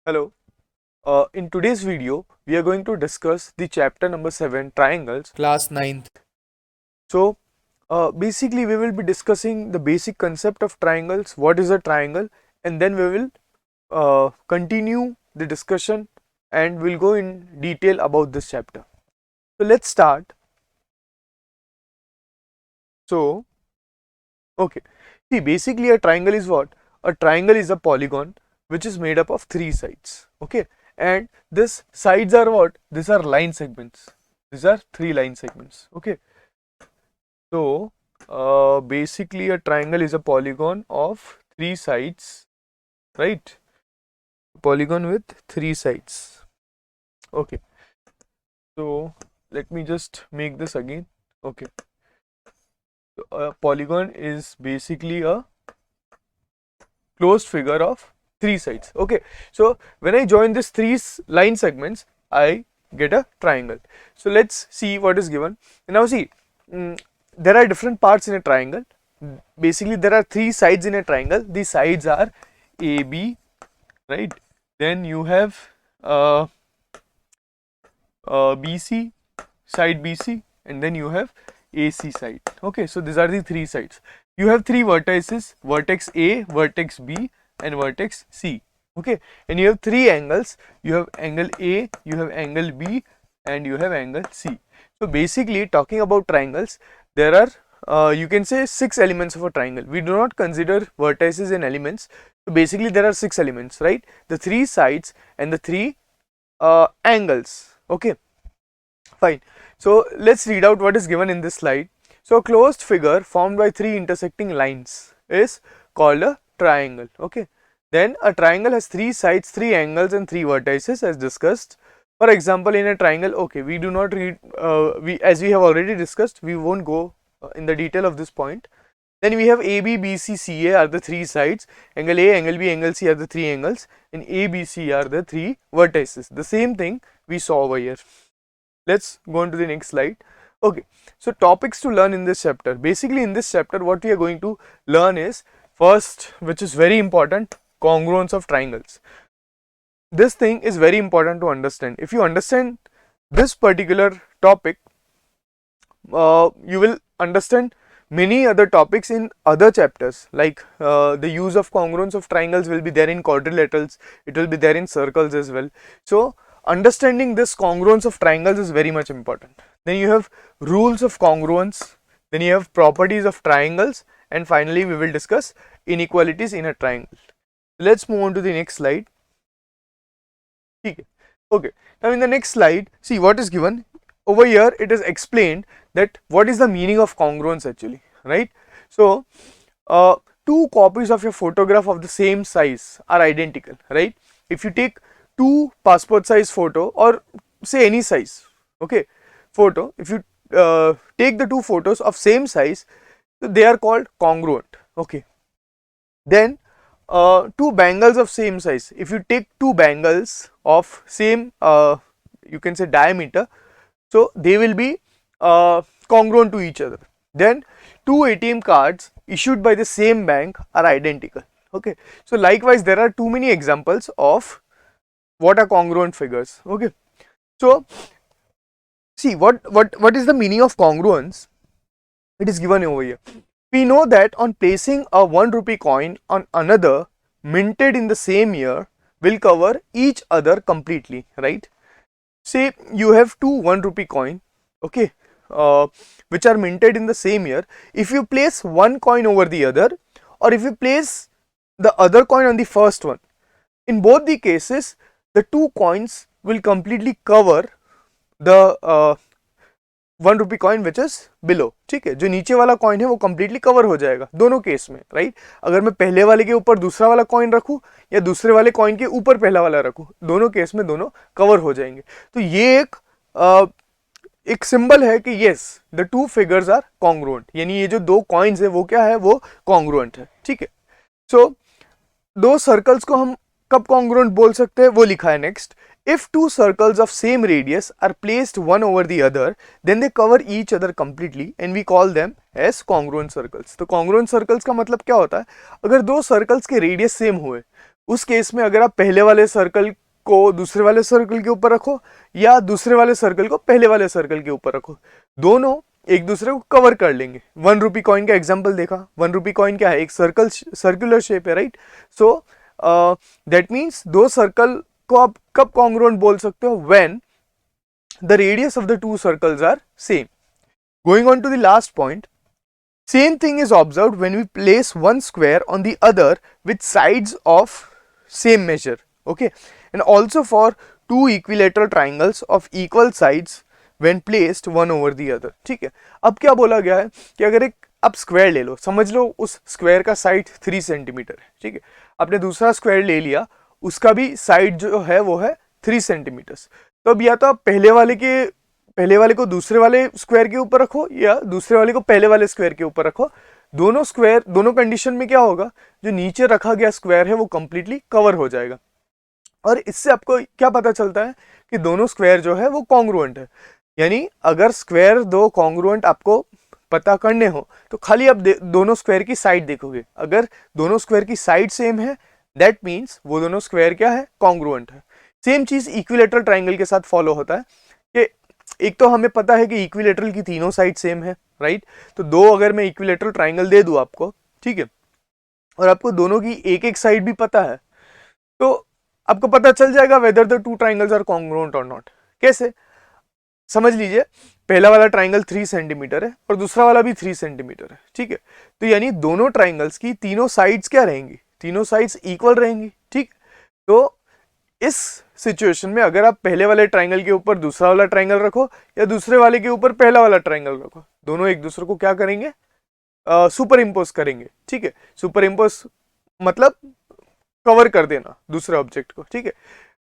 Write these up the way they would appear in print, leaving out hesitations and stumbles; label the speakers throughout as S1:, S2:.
S1: Hello. In today's video, we are going to discuss the chapter number 7, triangles.
S2: Class ninth.
S1: So, basically, we will be discussing the basic concept of triangles, what is a triangle, and then we will continue the discussion and we'll go in detail about this chapter. So, let's start. So, okay. See, basically, a triangle is what? A triangle is a polygon which is made up of three sides. Okay. And this sides are what? These are line segments. These are three line segments. Okay. So, basically a triangle is a polygon of three sides, right? Polygon with three sides. Okay. So, let me just make this again. Okay. So, a polygon is basically a closed figure of three sides. Okay. So, when I join these three line segments, I get a triangle. So, let's see what is given. Now, see. There are different parts in a triangle. Basically, there are three sides in a triangle. The sides are AB, right? Then you have BC, side BC, and then you have AC side. Okay, so these are the three sides. You have three vertices: vertex A, vertex B, and vertex C. Okay, and you have three angles. You have angle A, you have angle B, and you have angle C. So basically, talking about triangles, there are you can say 6 elements of a triangle. We do not consider vertices and elements. So basically there are 6 elements, right? The 3 sides and the 3 angles. Okay, fine. So let's read out what is given in this slide. So a closed figure formed by 3 intersecting lines is called a triangle. Okay, then a triangle has 3 sides, 3 angles and 3 vertices as discussed. For example, in a triangle, okay, we do not read, as we have already discussed, we won't go in the detail of this point. Then we have AB, BC, CA are the 3 sides, angle A, angle B, angle C are the 3 angles, and ABC are the 3 vertices. The same thing we saw over here. Let's go on to the next slide. Okay, so topics to learn in this chapter. Basically, in this chapter, what we are going to learn is first, which is very important, congruence of triangles. This thing is very important to understand. If you understand this particular topic, you will understand many other topics in other chapters, like the use of congruence of triangles will be there in quadrilaterals, it will be there in circles as well. So understanding this congruence of triangles is very much important. Then you have rules of congruence, then you have properties of triangles, and finally we will discuss inequalities in a triangle. Let's move on to the next slide. Okay, now in the next slide, see what is given over here. It is explained that what is the meaning of congruence actually, right? So two copies of your photograph of the same size are identical, right? If you take two passport size photo or say any size, okay, photo, if you take the two photos of same size, they are called congruent. Okay, then two bangles of same size, if you take two bangles of same you can say diameter, so they will be congruent to each other. Then two ATM cards issued by the same bank are identical. Okay, so likewise there are too many examples of what are congruent figures. Okay, so see what is the meaning of congruence. It is given over here. We know that on placing a 1 rupee coin on another minted in the same year will cover each other completely, right? Say you have two 1 rupee coin, okay, which are minted in the same year. If you place one coin over the other, or if you place the other coin on the first one, in both the cases the two coins will completely cover the 1 rupee coin which is below. ठीक है, जो नीचे वाला coin है वो completely cover हो जाएगा दोनों केस में, राइट? अगर मैं पहले वाले के ऊपर दूसरा वाला कॉइन रखूं या दूसरे वाले कॉइन के ऊपर पहला वाला रखूं, दोनों केस में दोनों कवर हो जाएंगे. तो ये एक सिंबल है कि yes the two figures are congruent, यानी ये जो दो कॉइन्स है वो क्या है, वो कॉन्ग्रुएंट है. ठीक है, सो दो सर्कल्स को हम कब कॉन्ग्रुएंट बोल सकते हैं वो लिखा है next. If two circles of same radius are placed one over the other, then they cover each other completely and we call them as congruent circles. तो congruent circles का मतलब क्या होता है, अगर दो circles के radius same हुए, उस केस में अगर आप पहले वाले सर्कल को दूसरे वाले सर्कल के ऊपर रखो या दूसरे वाले सर्कल को पहले वाले सर्कल के ऊपर रखो, दोनों एक दूसरे को कवर कर लेंगे। 1 रुपी कॉइन का एग्जांपल देखा, 1 रुपी कॉइन क्या है, एक सर्कुलर शेप है, राइट। सो दैट मीन्स दो सर्कल को आप कब कॉन्ग्रुएंट बोल सकते हो, when the radius of the two circles are same. Going on to the last point, same thing is observed when we place one square on the other with sides of same measure, okay, and also for two equilateral triangles of equal sides when placed one over the other, ठीक है। अब क्या बोला गया है कि अगर एक आप स्क्वायर ले लो, समझ लो उस स्क्वायर का साइड 3 सेंटीमीटर है, ठीक है। आपने दूसरा स्क्वायर ले लिया, उसका भी साइड जो है वो है 3 सेंटीमीटर। तो अब या तो आप पहले वाले को दूसरे वाले स्क्वायर के ऊपर रखो या दूसरे वाले को पहले वाले स्क्वायर के ऊपर रखो। दोनों कंडीशन में क्या होगा, जो नीचे रखा गया स्क्वायर है वो कंप्लीटली कवर हो जाएगा। और इससे आपको क्या पता चलता है कि दोनों स्क्वायर जो है वो कॉन्ग्रुएंट है। यानी अगर स्क्वायर दो कॉन्ग्रुएंट आपको पता करने हो तो खाली आप दोनों स्क्वायर की साइड देखोगे। अगर दोनों स्क्वायर की साइड सेम है, दैट मीन्स वो दोनों स्क्वायर क्या है, कॉन्ग्रुएंट है। सेम चीज इक्विलेटरल ट्राइंगल के साथ फॉलो होता है कि एक तो हमें पता है कि इक्विलेटरल की तीनों साइड सेम है, राइट। तो दो अगर मैं इक्विलेटरल ट्राइंगल दे दूं आपको, ठीक है, और आपको दोनों की एक एक साइड भी पता है, तो आपको पता चल जाएगा whether the two triangles are congruent और नॉट। कैसे, समझ लीजिए, पहला वाला ट्राइंगल 3 सेंटीमीटर है और दूसरा वाला भी 3 सेंटीमीटर है, ठीक है। तो यानी दोनों ट्राइंगल्स की तीनों साइड्स क्या रहेंगी, तीनों साइड्स इक्वल रहेंगी, ठीक। तो इस सिचुएशन में अगर आप पहले वाले ट्राइंगल के ऊपर दूसरा वाला ट्राइंगल रखो या दूसरे वाले के ऊपर पहला वाला ट्राइंगल रखो, दोनों एक दूसरे को क्या करेंगे, सुपर इम्पोज करेंगे, ठीक है। सुपर इम्पोज मतलब कवर कर देना दूसरे ऑब्जेक्ट को, ठीक है।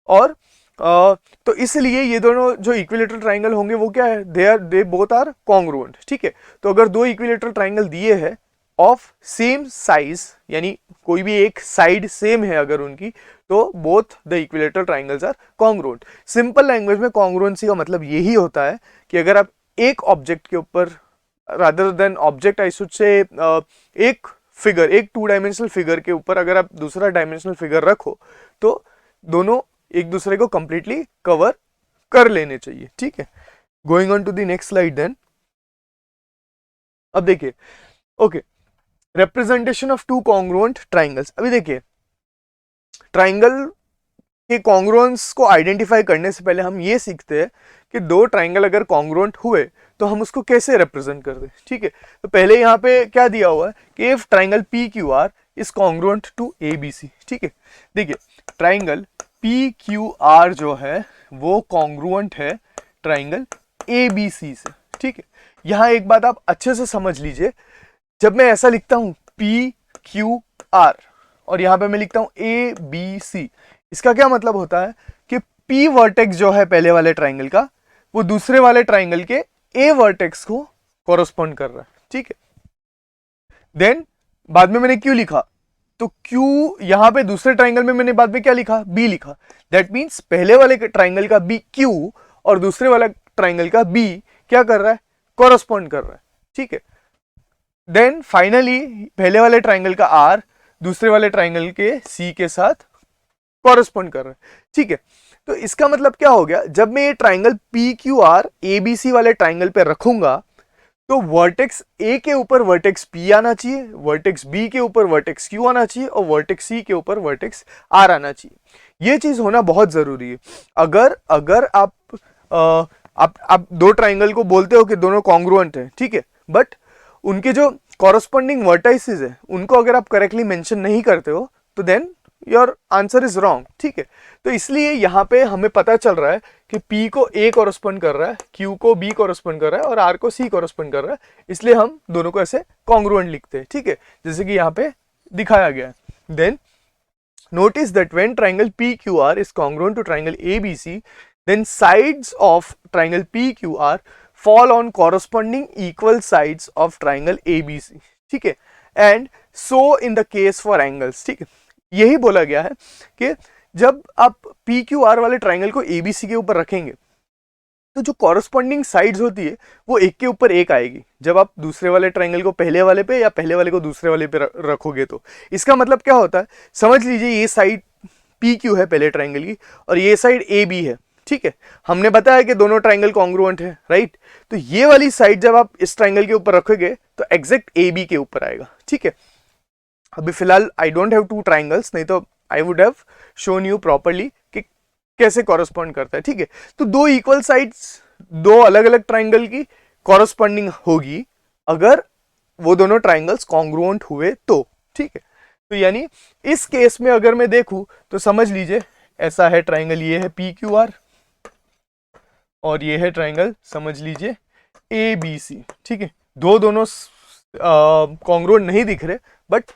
S1: और तो इसलिए ये दोनों जो इक्विलेटरल ट्राइंगल होंगे वो क्या है, दे बोथ आर कॉन्ग्रुएंट, ठीक है। तो अगर दो इक्विलेटरल ट्राइंगल दिए हैं ऑफ सेम साइज, यानी कोई भी एक साइड सेम है अगर उनकी, तो both the equilateral triangles are congruent. Simple language में कॉन्ग्रुएंसी का मतलब यही होता है कि अगर आप एक ऑब्जेक्ट के ऊपर, rather than object I should say, एक फिगर, एक 2 डायमेंशनल फिगर के ऊपर अगर आप दूसरा डायमेंशनल फिगर रखो तो दोनों एक दूसरे को कंप्लीटली कवर कर लेने चाहिए, ठीक है। Going on to the next slide then, अब देखिए, okay, representation of two congruent triangles. अभी देखिए, ट्राइंगल के कॉन्ग्रुएंस को आइडेंटिफाई करने से पहले हम ये सीखते हैं कि दो ट्राइंगल अगर कॉन्ग्रुएंट हुए तो हम उसको कैसे रिप्रेजेंट कर दें, ठीक है। तो पहले यहाँ पे क्या दिया हुआ है कि if triangle P Q R is congruent to A B C, ठीक है। देखिए, ट्राइंगल पी क्यू आर जो है वो कॉन्ग्रुएंट है ट्राइंगल ए बी सी से, ठीक है। यहाँ एक बात आप अच्छे से समझ लीजिए, जब मैं ऐसा लिखता हूं पी क्यू आर और यहां पे मैं लिखता हूं ए बी सी, इसका क्या मतलब होता है कि पी वर्टेक्स जो है पहले वाले ट्राइंगल का वो दूसरे वाले ट्राइंगल के ए वर्टेक्स को कॉरस्पॉन्ड कर रहा है, ठीक है। देन बाद में मैंने क्यू लिखा, तो क्यू यहां पे दूसरे ट्राइंगल में मैंने बाद में क्या लिखा, बी लिखा। दैट मीन्स पहले वाले ट्राइंगल का बी क्यू और दूसरे वाला ट्राइंगल का बी क्या कर रहा है, कॉरस्पॉन्ड कर रहा है, ठीक है। देन फाइनली पहले वाले ट्राइंगल का आर दूसरे वाले ट्राइंगल के सी के साथ कॉरस्पॉन्ड कर रहा है, ठीक है। तो इसका मतलब क्या हो गया, जब मैं ये triangle P Q R A B C वाले ट्राइंगल पे रखूंगा तो वर्टेक्स ए के ऊपर वर्टेक्स पी आना चाहिए, वर्टेक्स बी के ऊपर वर्टेक्स क्यू आना चाहिए और वर्टेक्स सी के ऊपर वर्टेक्स आर आना चाहिए। ये चीज होना बहुत जरूरी है। अगर आप दो ट्राइंगल को बोलते हो कि दोनों कॉन्ग्रुएंट है, ठीक है, बट उनके जो कॉरस्पॉन्डिंग वर्टाइसेस है उनको अगर आप करेक्टली मेंशन नहीं करते हो तो then your answer is wrong, ठीक है। तो इसलिए यहाँ पे हमें पता चल रहा है कि P को A कॉरस्पॉन्ड कर रहा है, Q को B कॉरस्पॉन्ड कर रहा है और R को C कॉरस्पॉन्ड कर रहा है, इसलिए हम दोनों को ऐसे कॉन्ग्रुएंट लिखते हैं, ठीक है, जैसे कि यहाँ पे दिखाया गया है। Then notice that when triangle PQR is congruent to triangle ABC, then sides of triangle PQR fall on corresponding equal sides of triangle ABC, ठीक है। and so in the case for angles, ठीक है। यही बोला गया है कि जब आप PQR वाले ट्राइंगल को ABC के ऊपर रखेंगे तो जो कॉरस्पॉन्डिंग साइड्स होती है वो एक के ऊपर एक आएगी। जब आप दूसरे वाले ट्राइंगल को पहले वाले पे या पहले वाले को दूसरे वाले पे रखोगे तो इसका मतलब क्या होता है, समझ लीजिए ये साइड पी क्यू है पहले ट्राइंगल की, और ये साइड ए बी है, ठीक है। हमने बताया कि दोनों ट्राइंगल कॉन्ग्रुएंट है, राइट। तो ये वाली साइड जब आप इस ट्राइंगल के ऊपर रखोगे तो एग्जैक्ट ए बी के ऊपर आएगा, ठीक है। अभी फिलहाल I don't have two triangles, नहीं तो I would have shown you properly कि कैसे कॉरस्पॉन्ड करता है, ठीक है। तो दो इक्वल साइड्स दो अलग अलग ट्राइंगल की कॉरस्पॉन्डिंग होगी अगर वो दोनों ट्राइंगल्स कॉन्ग्रुएंट हुए तो, ठीक है। तो यानी इस केस में अगर मैं देखूं तो समझ लीजिए ऐसा है ट्राइंगल, ये है पी क्यू आर और ये है ट्राइंगल समझ लीजिए ए बी सी, ठीक है। दोनों कॉन्ग्रुएंट नहीं दिख रहे but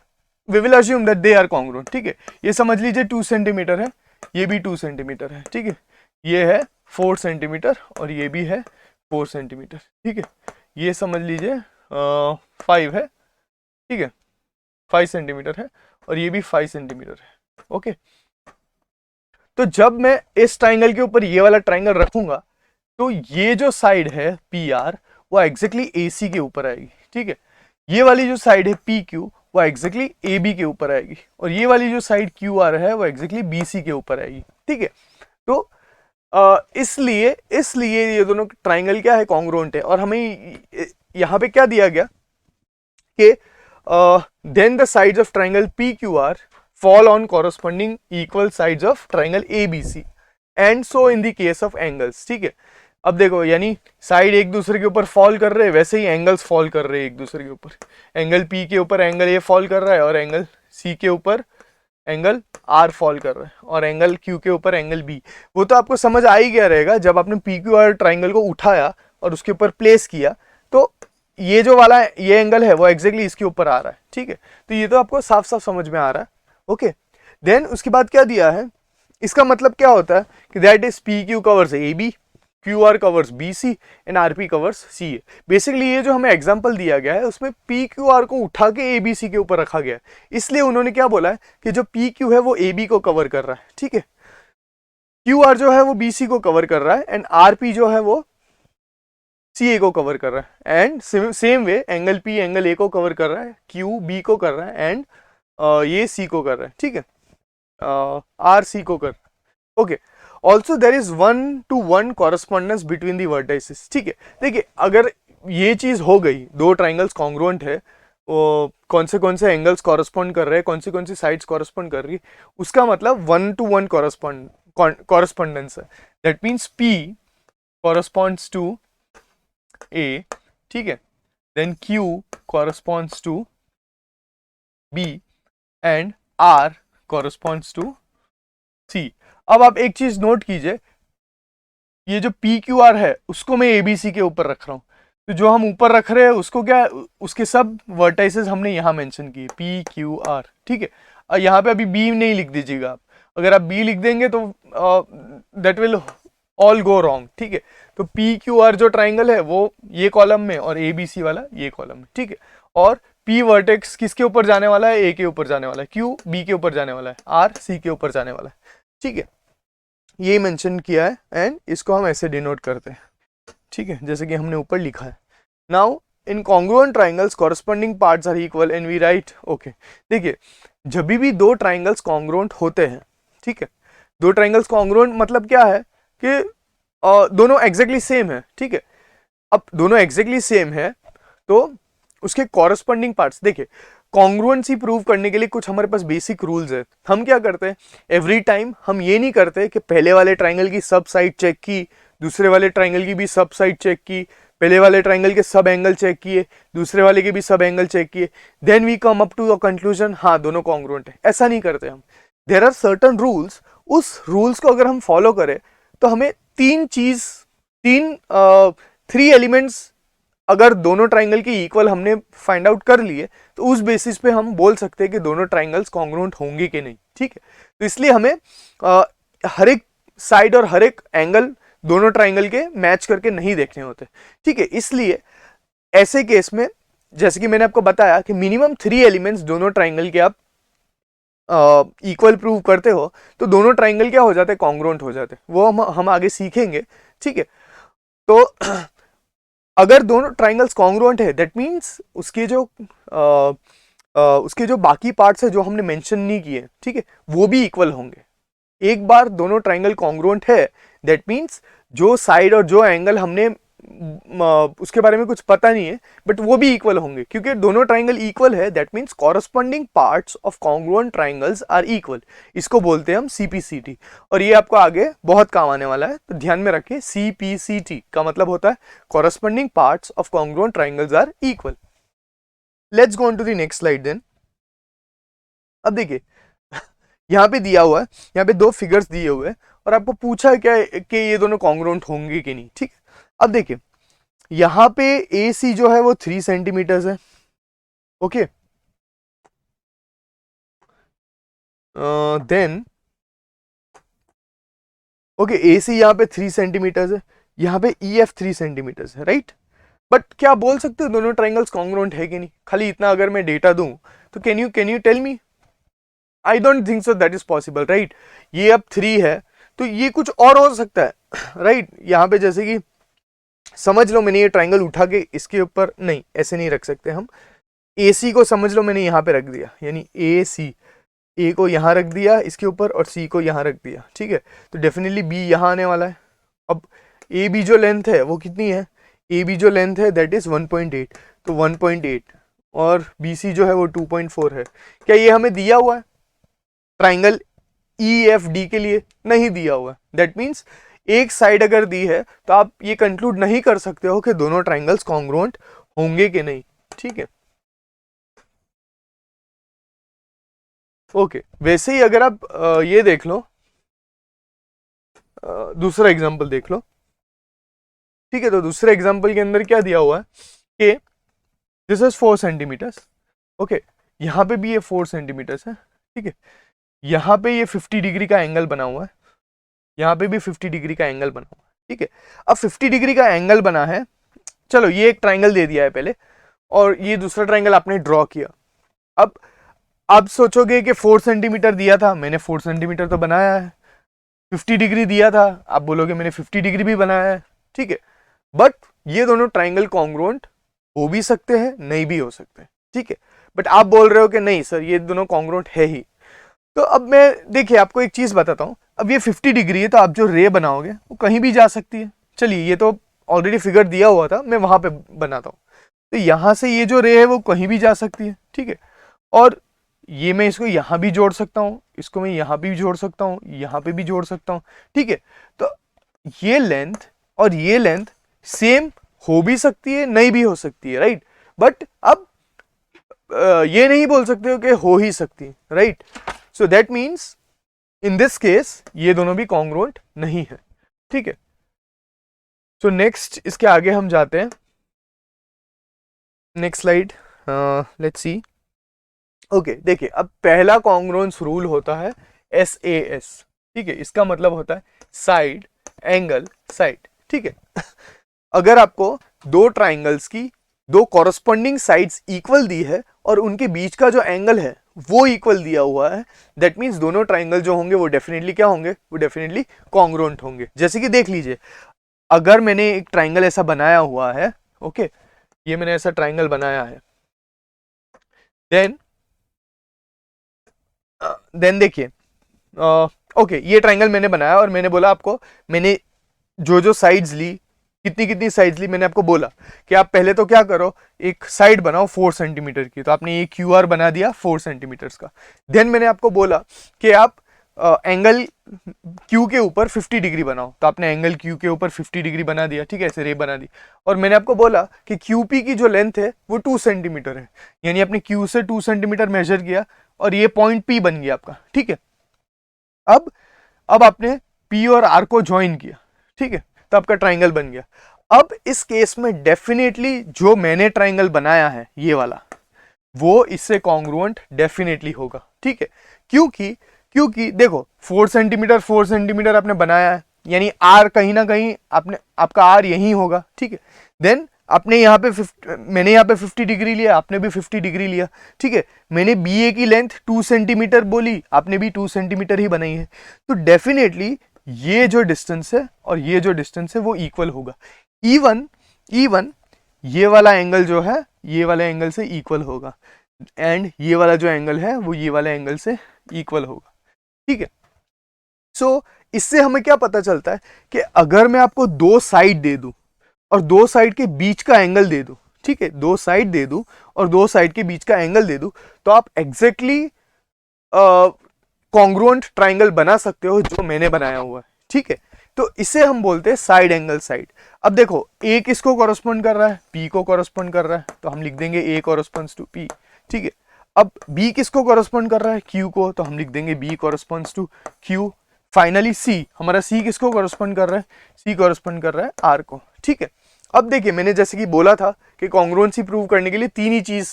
S1: we will assume that they are congruent, ठीक है। ये समझ लीजिए 2 सेंटीमीटर है, ये भी 2 सेंटीमीटर है, ठीक है। ये है 4 सेंटीमीटर और ये भी है 4 सेंटीमीटर, ठीक है। ये समझ लीजिए 5 है, ठीक है, 5 सेंटीमीटर है और ये भी 5 सेंटीमीटर है, ओके। तो जब मैं इस ट्राइंगल के ऊपर ये वाला ट्राइंगल रखूंगा तो ये जो साइड है पी आर वो एग्जैक्टली ए सी के ऊपर आएगी, ठीक है। ये वाली जो साइड है पी क्यू वो एग्जैक्टली ए बी के ऊपर आएगी और ये वाली जो साइड क्यू आर है वो एग्जैक्टली बी सी के ऊपर आएगी, ठीक है। तो इसलिए ये दोनों ट्राइंगल क्या है कॉन्ग्रुएंट है। और हमें यहाँ पे क्या दिया गया कि then the sides of triangle PQR fall on corresponding equal sides of triangle ABC and so in the case of angles, ठीक है। अब देखो यानी साइड एक दूसरे के ऊपर फॉल कर रहे हैं, वैसे ही एंगल्स फॉल कर रहे हैं एक दूसरे के ऊपर। एंगल P के ऊपर एंगल A फॉल कर रहा है और एंगल C के ऊपर एंगल R फॉल कर रहा है और एंगल Q के ऊपर एंगल B। वो तो आपको समझ आ ही गया रहेगा जब आपने PQR ट्राइंगल को उठाया और उसके ऊपर प्लेस किया तो ये जो वाला ये एंगल है वो एग्जैक्टली इसके ऊपर आ रहा है, ठीक है। तो ये तो आपको साफ साफ समझ में आ रहा है, ओके। देन उसके बाद क्या दिया है, इसका मतलब क्या होता है कि that is P Q covers A B, Q R covers B C and R P covers C A. Basically ये जो हमें एग्जाम्पल दिया गया है उसमें पी क्यू आर को उठा के ए बी सी के ऊपर रखा गया है, इसलिए उन्होंने क्या बोला है कि जो पी क्यू है वो ए बी को कवर कर रहा है, ठीक है। क्यू आर जो है वो बी सी को कवर कर रहा है एंड आर पी जो है वो सी ए को कवर कर रहा है and same way angle P angle A को कवर कर रहा है, क्यू बी को कर रहा है एंड ये सी को कर रहा है, ठीक है, आर सी को कर रहा है, okay. Also there is 1-to-1 correspondence between the vertices, ठीक है। देखिए अगर ये चीज हो गई, दो ट्राइंगल्स कॉन्ग्रुएंट है, कौन से एंगल्स कॉरस्पॉन्ड कर रहे हैं, कौन सी साइड्स कॉरस्पॉन्ड कर रही है, उसका मतलब 1-to-1 कॉरस्पॉन्डेंस है। That means P corresponds to A, ठीक है, then Q corresponds to B and R corresponds to C। अब आप एक चीज नोट कीजिए, ये जो PQR है उसको मैं ABC के ऊपर रख रहा हूं, तो जो हम ऊपर रख रहे हैं उसको क्या, उसके सब वर्टाइसेस हमने यहां मेंशन किए PQR, ठीक है। यहाँ पे अभी B नहीं लिख दीजिएगा आप, अगर आप B लिख देंगे तो that will all go wrong, ठीक है। तो पी क्यू आर जो ट्राइंगल है वो ये कॉलम में और ए बी सी वाला ये कॉलम में, ठीक है। और पी वर्टेक्स किसके ऊपर जाने वाला है, ए के ऊपर जाने वाला है, क्यू बी के ऊपर जाने वाला है, आर सी के ऊपर जाने वाला है, ठीक है। ये मेंशन किया है एंड इसको हम ऐसे डिनोट करते हैं, ठीक है, जैसे कि हमने ऊपर लिखा है। Now in congruent triangles corresponding parts are equal and we write, okay. देखिए जब भी दो ट्राइंगल्स कॉन्ग्रुएंट होते हैं, ठीक है, दो ट्राइंगल्स कॉन्ग्रुएंट मतलब क्या है कि दोनों एग्जैक्टली सेम है, ठीक है। अब दोनों एग्जैक्टली सेम है तो उसके कॉरस्पॉन्डिंग पार्ट्स, देखिए कॉन्ग्रुएंसी प्रूव करने के लिए कुछ हमारे पास बेसिक रूल्स है। हम क्या करते हैं, एवरी टाइम हम ये नहीं करते कि पहले वाले ट्राइंगल की सब साइड चेक की, दूसरे वाले ट्राइंगल की भी सब साइड चेक की, पहले वाले ट्राइंगल के सब एंगल चेक किए, दूसरे वाले के भी सब एंगल चेक किए, then we come up to a conclusion हाँ दोनों कॉन्ग्रुएंट है। ऐसा नहीं करते हम, देयर आर सर्टन रूल्स, उस रूल्स को अगर हम फॉलो करें तो हमें थ्री एलिमेंट्स अगर दोनों ट्राइंगल की इक्वल हमने फाइंड आउट कर लिए तो उस बेसिस पे हम बोल सकते हैं कि दोनों ट्राइंगल्स कॉन्ग्रुएंट होंगे कि नहीं, ठीक है। तो इसलिए हमें हर एक साइड और हर एक एंगल दोनों ट्राइंगल के मैच करके नहीं देखने होते, ठीक है। इसलिए ऐसे केस में जैसे कि मैंने आपको बताया कि मिनिमम 3 एलिमेंट्स दोनों ट्राइंगल के आप इक्वल प्रूव करते हो तो दोनों ट्राइंगल क्या हो जाते हैं, कॉन्ग्रुएंट हो जाते हैं। वो हम आगे सीखेंगे, ठीक है। तो अगर दोनों ट्राइंगल्स कॉन्ग्रुएंट है दैट मीन्स उसके जो बाकी पार्ट्स है जो हमने मेंशन नहीं किए, ठीक है, वो भी इक्वल होंगे, एक बार दोनों ट्राइंगल कॉन्ग्रुएंट है, दैट मीन्स जो साइड और जो एंगल हमने उसके बारे में कुछ पता नहीं है बट वो भी इक्वल होंगे, क्योंकि दोनों ट्राइंगल इक्वल है, that means corresponding parts of congruent triangles are equal. इसको बोलते हैं हम सीपीसीटी, और ये आपको आगे बहुत काम आने वाला है, तो ध्यान में रखिए। सीपीसीटी का मतलब होता है corresponding parts of congruent triangles are equal. Let's go on to the next slide then. अब देखिए यहाँ पे दिया हुआ है, यहाँ पे दो फिगर्स दिए हुए हैं और आपको पूछा है क्या कि ये दोनों कॉन्ग्रुएंट होंगे कि नहीं, ठीक। अब देखिए यहाँ पे ए सी जो है वो 3 सेंटीमीटर है, ओके। देन ओके ए सी यहाँ पे 3 सेंटीमीटर है, यहाँ पे ई एफ 3 सेंटीमीटर है, राइट। बट क्या बोल सकते हो दोनों ट्राइंगल्स कॉन्ग्रुएंट है कि नहीं? खाली इतना अगर मैं डेटा दूं तो can you tell me? I don't think so that is possible, right. ये अब 3 है तो ये कुछ और हो सकता है, राइट। यहाँ पे जैसे कि समझ लो मैंने ये ट्राइंगल उठा के इसके ऊपर, नहीं ऐसे नहीं रख सकते हम। ए सी को समझ लो मैंने यहाँ पे रख दिया, यानी ए सी, ए को यहाँ रख दिया इसके ऊपर और सी को यहाँ रख दिया, ठीक है। तो डेफिनेटली बी यहाँ आने वाला है। अब ए बी जो लेंथ है वो कितनी है? ए बी जो लेंथ है दैट इज 1.8, तो 1.8 और बी सी जो है वो 2.4 है। क्या ये हमें दिया हुआ है ट्राइंगल ई एफ डी के लिए? नहीं दिया हुआ है। दैट मीन्स एक साइड अगर दी है तो आप ये कंक्लूड नहीं कर सकते हो कि दोनों ट्राइंगल्स कॉन्ग्रुएंट होंगे कि नहीं, ठीक है। ओके वैसे ही अगर आप ये देख लो, दूसरा एग्जांपल देख लो, ठीक है। तो दूसरे एग्जांपल के अंदर क्या दिया हुआ है कि दिस इज 4 सेंटीमीटर्स, ओके। यहाँ पे भी ये 4 सेंटीमीटर्स है, ठीक है। यहाँ पे ये 50 डिग्री का एंगल बना हुआ है, यहाँ पे भी 50 डिग्री का एंगल बना हुआ है, ठीक है। अब 50 डिग्री का एंगल बना है, चलो ये एक ट्राइंगल दे दिया है पहले और ये दूसरा ट्राइंगल आपने ड्रॉ किया। अब आप सोचोगे कि 4 सेंटीमीटर दिया था, मैंने 4 सेंटीमीटर तो बनाया है। 50 डिग्री दिया था, आप बोलोगे मैंने 50 डिग्री भी बनाया है, ठीक है। बट ये दोनों ट्राइंगल कॉन्ग्रुएंट हो भी सकते हैं, नहीं भी हो सकते, ठीक है। बट आप बोल रहे हो कि नहीं सर ये दोनों कॉन्ग्रुएंट है ही। तो अब मैं देखिए आपको एक चीज बताता हूं, अब ये 50 डिग्री है तो आप जो रे बनाओगे वो कहीं भी जा सकती है। चलिए ये तो ऑलरेडी फिगर दिया हुआ था, मैं वहां पे बनाता हूं। तो यहां से ये जो रे है वो कहीं भी जा सकती है, ठीक है। और ये मैं इसको यहां भी जोड़ सकता हूं, इसको मैं यहां भी जोड़ सकता हूं, यहां पे भी जोड़ सकता हूं, ठीक है। तो ये लेंथ और ये लेंथ सेम हो भी सकती है, नहीं भी हो सकती है, राइट। बट अब ये नहीं बोल सकते हो कि हो ही सकती है, right. So that means in this case ये दोनों भी कॉन्ग्रुएंट नहीं है, ठीक है। सो नेक्स्ट इसके आगे हम जाते हैं, next slide, let's see. Okay देखिए अब पहला कॉन्ग्रुएंस रूल होता है SAS, ठीक है। इसका मतलब होता है साइड एंगल साइड, ठीक है। अगर आपको दो ट्राइंगल्स की दो कॉरस्पॉन्डिंग साइड्स इक्वल दी है और उनके बीच का जो एंगल है वो इक्वल दिया हुआ है, दैट मीन्स दोनों ट्राइंगल जो होंगे वो डेफिनेटली क्या होंगे? वो डेफिनेटली कॉन्ग्रुएंट होंगे। जैसे कि देख लीजिए, अगर मैंने एक ट्राइंगल ऐसा बनाया हुआ है, ओके, ये मैंने ऐसा ट्राइंगल बनाया है, देन देखिए, ओके ये ट्राइंगल मैंने बनाया और मैंने बोला आपको, मैंने जो जो साइड्स ली, कितनी कितनी साइड्स ली, मैंने आपको बोला कि आप पहले तो क्या करो, एक साइड बनाओ 4 सेंटीमीटर की। तो आपने ये QR बना दिया 4 सेंटीमीटर का। देन मैंने आपको बोला कि आप एंगल Q के ऊपर 50 डिग्री बनाओ, तो आपने एंगल Q के ऊपर 50 डिग्री बना दिया, ठीक है, ऐसे रे बना दी। और मैंने आपको बोला कि QP की जो लेंथ है वो 2 सेंटीमीटर है, यानी आपने Q से 2 सेंटीमीटर मेजर किया और ये पॉइंट P बन गया आपका, ठीक है। अब आपने P और R को ज्वाइन किया, ठीक है, तो आपका ट्राइंगल बन गया। अब इस केस में डेफिनेटली जो मैंने ट्राइंगल बनाया है ये वाला, वो इससे कॉन्ग्रुएंट डेफिनेटली होगा, ठीक है। क्योंकि देखो 4 सेंटीमीटर आपने बनाया है, यानी R कहीं ना कहीं आपका R यही होगा, ठीक है। देन आपने यहाँ पे मैंने यहाँ पे 50 डिग्री लिया, आपने भी 50 डिग्री लिया, ठीक है। मैंने BA की लेंथ 2 सेंटीमीटर बोली, आपने भी 2 सेंटीमीटर ही बनाई है। तो डेफिनेटली ये जो डिस्टेंस है और ये जो डिस्टेंस है वो इक्वल होगा। इवन ये वाला एंगल जो है ये वाले एंगल से इक्वल होगा, एंड ये वाला जो एंगल है वो ये वाले एंगल से इक्वल होगा, ठीक है। सो इससे हमें क्या पता चलता है कि अगर मैं आपको दो साइड दे दूं और दो साइड के बीच का एंगल दे दूं, ठीक है, दो साइड दे दूं और दो साइड के बीच का एंगल दे दूं, तो आप एग्जैक्टली कॉन्ग्रुएंट ट्राइंगल बना सकते हो जो मैंने बनाया हुआ है, ठीक है। तो इसे हम बोलते हैं साइड एंगल साइड। अब देखो ए किसको कॉरस्पॉन्ड कर रहा है, पी को कॉरस्पॉन्ड कर रहा है, तो हम लिख देंगे ए कॉरस्पॉन्ड्स टू पी, ठीक है। अब बी किसको कॉरस्पॉन्ड कर रहा है, क्यू को, तो हम लिख देंगे B corresponds to Q. Finally C, हमारा सी किसको कॉरस्पॉन्ड कर रहा है, सी कॉरस्पॉन्ड कर रहा है आर को, ठीक है। अब देखिए मैंने जैसे कि बोला था कि कॉन्ग्रुएंसी प्रूव करने के लिए तीन ही चीज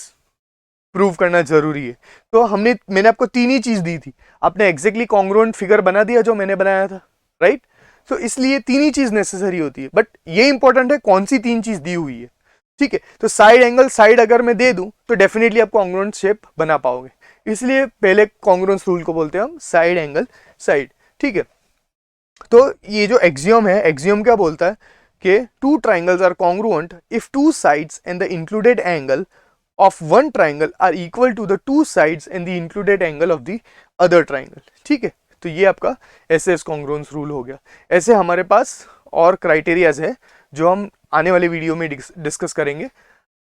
S1: प्रूव करना जरूरी है, तो मैंने आपको तीन ही चीज दी थी, आपने एग्जैक्टली कॉन्ग्रुएंट फिगर बना दिया जो मैंने बनाया था, राइट। तो इसलिए तीन ही चीज नेसेसरी होती है, बट ये इंपॉर्टेंट है कौन सी तीन चीज दी हुई है, ठीक है। तो साइड एंगल साइड अगर मैं दे दूं तो डेफिनेटली आप कॉन्ग्रुएंट शेप बना पाओगे, इसलिए पहले कॉन्ग्रुएंस रूल को बोलते हैं हम साइड एंगल साइड, ठीक है। तो ये जो एक्सियम है, एक्सियम क्या बोलता है कि two triangles are congruent if two sides and the included angle of one triangle are equal to the two sides and the included angle of the other triangle, ठीक है। तो ये आपका SS congruence rule हो गया। ऐसे हमारे पास और क्राइटेरियाज है जो हम आने वाले वीडियो में डिस्कस करेंगे,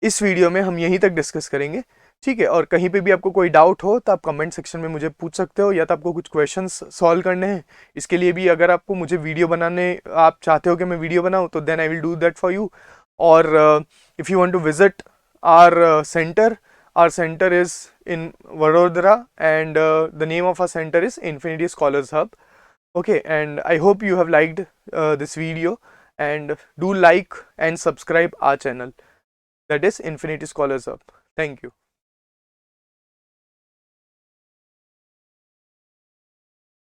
S1: इस वीडियो में हम यहीं तक डिस्कस करेंगे, ठीक है। और कहीं पे भी आपको कोई डाउट हो तो आप कमेंट सेक्शन में मुझे पूछ सकते हो, या तो आपको कुछ क्वेश्चंस सॉल्व करने हैं, इसके लिए भी अगर आपको मुझे वीडियो बनाने आप चाहते हो कि मैं वीडियो बनाऊँ तो then I will do that for you. और if you want to visit our center is in Vadodara, and the name of our center is Infinity Scholars Hub, okay. And I hope you have liked this video, and do like and subscribe our channel, that is Infinity Scholars Hub. Thank you.